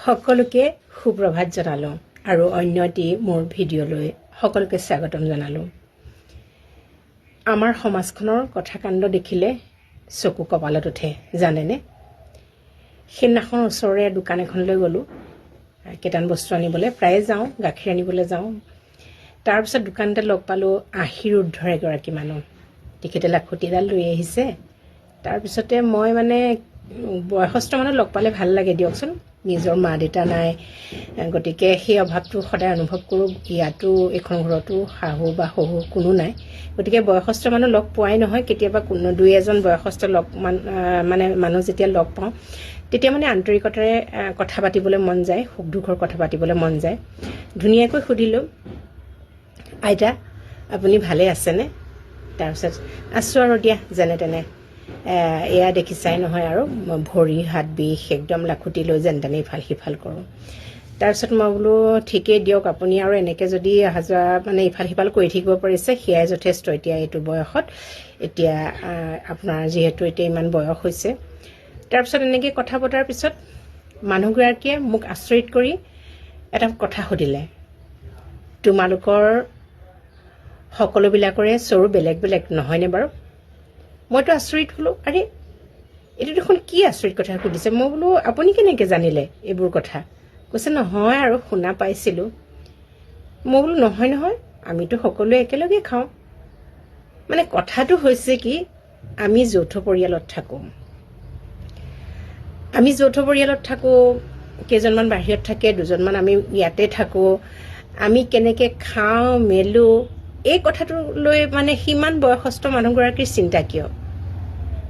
সকলোকে সুপ্ৰভাত জনালোঁ আৰু অন্য এটি মোৰ ভিডিঅ'লৈ সকলোকে স্বাগতম জনালোঁ। আমাৰ সমাজখনৰ কথাকাণ্ড দেখিলে চকু কপালত উঠে জানেনে। সেইদিনাখন ওচৰৰে দোকান এখনলৈ গ'লোঁ, কেইটামান বস্তু আনিবলৈ, প্ৰায়ে যাওঁ, গাখীৰ আনিবলৈ যাওঁ। তাৰপিছত দোকানতে লগ পালোঁ 80ৰ ঊৰ্ধৰ এগৰাকী মানুহ। তেখেতে লাখুটিডাল লৈ আহিছে। তাৰপিছতে মই মানে বয়সস্থ মানুহ লগ পালে ভাল লাগে দিয়কচোন, নিজৰ মা দেউতা নাই, গতিকে সেই অভাৱটো সদায় অনুভৱ কৰোঁ। ইয়াতো এইখন ঘৰতো শাহু বা শহু কোনো নাই, গতিকে বয়সস্থ মানুহ লগ পোৱাই নহয়। কেতিয়াবা কোনো দুই এজন বয়সস্থ মানুহ যেতিয়া লগ পাওঁ তেতিয়া মানে আন্তৰিকতাৰে কথা পাতিবলৈ মন যায়, সুখ দুখৰ কথা পাতিবলৈ মন যায়। ধুনীয়াকৈ সুধিলোঁ, আইতা আপুনি ভালে আছেনে? তাৰপিছত আছোঁ আৰু দিয়া যেনে তেনে। এয়া দেখিছাই নহয় আৰু ভৰি হাত বিষ, একদম লাখুটি লৈ যেন তেনে ইফাল সিফাল কৰোঁ। তাৰপিছত মই বোলো ঠিকেই দিয়ক, আপুনি আৰু এনেকৈ যদি অহা যোৱা মানে ইফাল সিফাল কৰি থাকিব পাৰিছে সেয়াই যথেষ্ট। এতিয়া এইটো বয়সত, এতিয়া আপোনাৰ যিহেতু এতিয়া ইমান বয়স হৈছে। তাৰপিছত এনেকৈ কথা পতাৰ পিছত মানুহগৰাকীয়ে মোক আচৰিত কৰি এটা কথা সুধিলে, তোমালোকৰ সকলোবিলাকৰে চৰু বেলেগ বেলেগ নহয়নে বাৰু? মইতো আচৰিত হ'লোঁ, আৰে এইটো দেখোন কি আচৰিত কথা সুধিছে। মই বোলো আপুনি কেনেকৈ জানিলে এইবোৰ কথা? কৈছে নহয় আৰু শুনা পাইছিলোঁ। মই বোলো নহয় নহয়, আমিতো সকলোৱে একেলগে খাওঁ। মানে কথাটো হৈছে কি, আমি যৌথ পৰিয়ালত থাকোঁ। কেইজনমান বাহিৰত থাকে, দুজনমান আমি ইয়াতে থাকোঁ। আমি কেনেকৈ খাওঁ মেলোঁ এই কথাটো লৈ মানে সিমান বয়সস্থ মানুহগৰাকীৰ চিন্তা কিয়?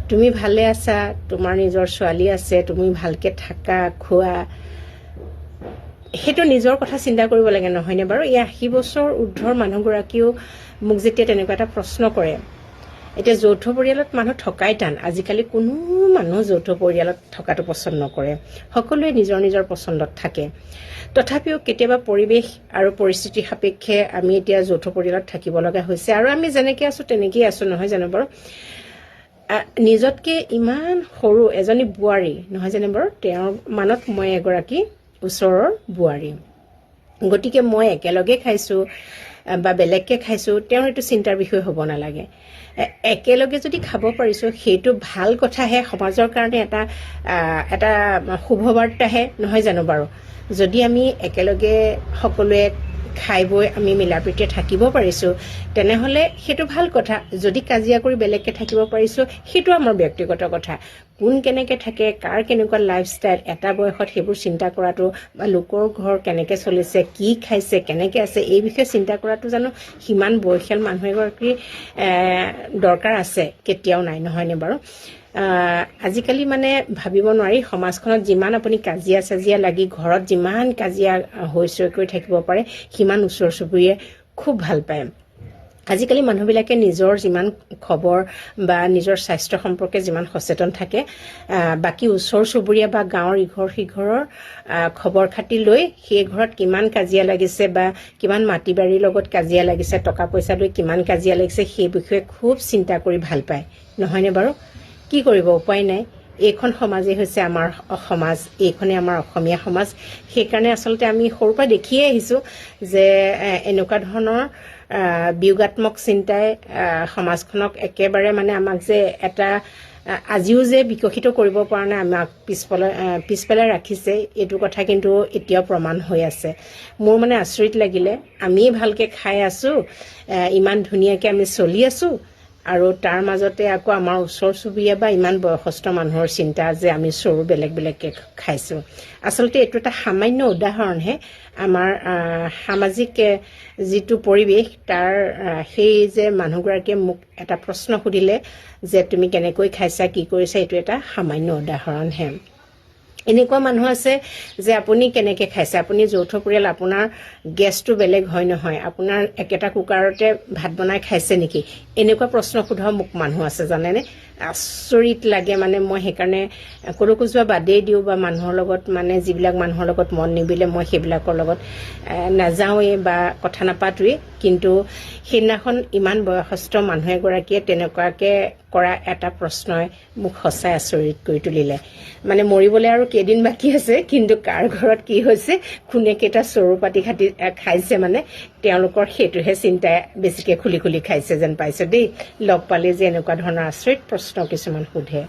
তুমি ভালে আছা, তোমাৰ নিজৰ ছোৱালী আছে, তুমি ভালকৈ থাকা খোৱা, সেইটো নিজৰ কথা চিন্তা কৰিব লাগে নহয়নে বাৰু? এই 80 বছৰ ঊৰ্ধৰ মানুহগৰাকীও মোক যেতিয়া তেনেকুৱা এটা প্ৰশ্ন কৰে, এতিয়া যৌথ পৰিয়ালত মানুহ থকাই টান। আজিকালি কোনো মানুহ যৌথ পৰিয়ালত থকাটো পচন্দ নকৰে, সকলোৱে নিজৰ নিজৰ পচন্দত থাকে। তথাপিও কেতিয়াবা পৰিৱেশ আৰু পৰিস্থিতি সাপেক্ষে আমি এতিয়া যৌথ পৰিয়ালত থাকিব লগা হৈছে, আৰু আমি যেনেকৈ আছোঁ তেনেকেই আছোঁ নহয় জানো বাৰু? নিজতকৈ ইমান সৰু এজনী বোৱাৰী নহয় জানো বাৰু, তেওঁৰ মানত মই এগৰাকী ওচৰৰ বোৱাৰী। গতিকে মই একেলগে খাইছোঁ বা বেলেগকৈ খাইছোঁ, তেওঁৰ এইটো চিন্তাৰ বিষয় হ'ব নালাগে। একেলগে যদি খাব পাৰিছোঁ সেইটো ভাল কথাহে, সমাজৰ কাৰণে এটা শুভবাৰ্তাহে নহয় জানো বাৰু? যদি আমি একেলগে সকলোৱে খাই বৈ আমি মিলা প্ৰীতিৰে থাকিব পাৰিছোঁ তেনেহ'লে সেইটো ভাল কথা। যদি কাজিয়া কৰি বেলেগকৈ থাকিব পাৰিছোঁ সেইটো আমাৰ ব্যক্তিগত কথা। কোন কেনেকৈ থাকে, কাৰ কেনেকুৱা লাইফষ্টাইল, এটা বয়সত সেইবোৰ চিন্তা কৰাটো বা লোকৰ ঘৰ কেনেকৈ চলিছে, কি খাইছে, কেনেকৈ আছে, এই বিষয়ে চিন্তা কৰাটো জানো সিমান বয়সীয়াল মানুহ এগৰাকীৰ দৰকাৰ আছে? কেতিয়াও নাই নহয়নে বাৰু? আজিকালি মানে ভাবিব নোৱাৰি, সমাজখনত যিমান আপুনি কাজিয়া চাজিয়া লাগি ঘৰত যিমান কাজিয়া হৈ কৰি থাকিব পাৰে সিমান ওচৰ চুবুৰীয়ে খুব ভাল পায়। আজিকালি মানুহবিলাকে নিজৰ যিমান খবৰ বা নিজৰ স্বাস্থ্য সম্পৰ্কে যিমান সচেতন থাকে, বাকী ওচৰ চুবুৰীয়া বা গাঁৱৰ ইঘৰ সিঘৰৰ খবৰ খাতি লৈ সেই ঘৰত কিমান কাজিয়া লাগিছে বা কিমান মাটি বাৰীৰ লগত কাজিয়া লাগিছে, টকা পইচা লৈ কিমান কাজিয়া লাগিছে সেই বিষয়ে খুব চিন্তা কৰি ভাল পায় নহয়নে বাৰু? কি কৰিব, উপায় নাই। এইখন সমাজেই হৈছে আমাৰ সমাজ, এইখনেই আমাৰ অসমীয়া সমাজ। সেইকাৰণে আচলতে আমি সৰুৰ পৰা দেখিয়ে আহিছোঁ যে এনেকুৱা ধৰণৰ বিয়োগাত্মক চিন্তাই সমাজখনক একেবাৰে মানে আমাক যে এটা আজিও যে বিকশিত কৰিব পৰা নাই, আমাক পিছপেলাই ৰাখিছে, এইটো কথা কিন্তু এতিয়াও প্ৰমাণ হৈ আছে। মোৰ মানে আচৰিত লাগিলে, আমিয়ে ভালকৈ খাই আছোঁ, ইমান ধুনীয়াকৈ আমি চলি আছোঁ, আৰু তাৰ মাজতে আকৌ আমাৰ ওচৰ চুবুৰীয়া বা ইমান বয়সস্থ মানুহৰ চিন্তা যে আমি চৰু বেলেগ বেলেগকৈ খাইছোঁ। আচলতে এইটো এটা সামান্য উদাহৰণহে আমাৰ সামাজিক যিটো পৰিৱেশ তাৰ। সেই যে মানুহগৰাকীয়ে মোক এটা প্ৰশ্ন সুধিলে যে তুমি কেনেকৈ খাইছা, কি কৰিছা, এইটো এটা সামান্য উদাহৰণহে। এনেকুৱা মানুহ আছে যে আপুনি কেনেকৈ খাইছে, আপুনি যৌথ পৰিয়াল, আপোনাৰ গেছটো বেলেগ হয় নহয়, আপোনাৰ একেটা কুকাৰতে ভাত বনাই খাইছে নেকি, এনেকুৱা প্ৰশ্ন সোধা মোক মানুহ আছে জানেনে। আচৰিত লাগে মানে। মই সেইকাৰণে ক'লৈকো যোৱা বাদেই দিওঁ, বা মানুহৰ লগত মানে যিবিলাক মানুহৰ লগত মন নিবিলে মই সেইবিলাকৰ লগত নাযাওঁৱেই বা কথা নাপাতোৱেই। কিন্তু সেইদিনাখন ইমান বয়সস্থ মানুহ এগৰাকীয়ে তেনেকুৱাকৈ কৰা এটা প্ৰশ্নই মোক সঁচাই আচৰিত কৰি তুলিলে মানে মৰিবলৈ আৰু কেইদিন বাকী আছে কিন্তু কাৰ ঘৰত কি হৈছে কোনে কেইটা চৰু পাতি খাইছে মানে তেওঁলোকৰ সেইটোহে চিন্তাই বেছিকৈ খুলি খুলি খাইছে যেন পাইছে দেই লগ পালে যে এনেকুৱা ধৰণৰ আচৰিত প্ৰশ্ন কিছুমান সোধে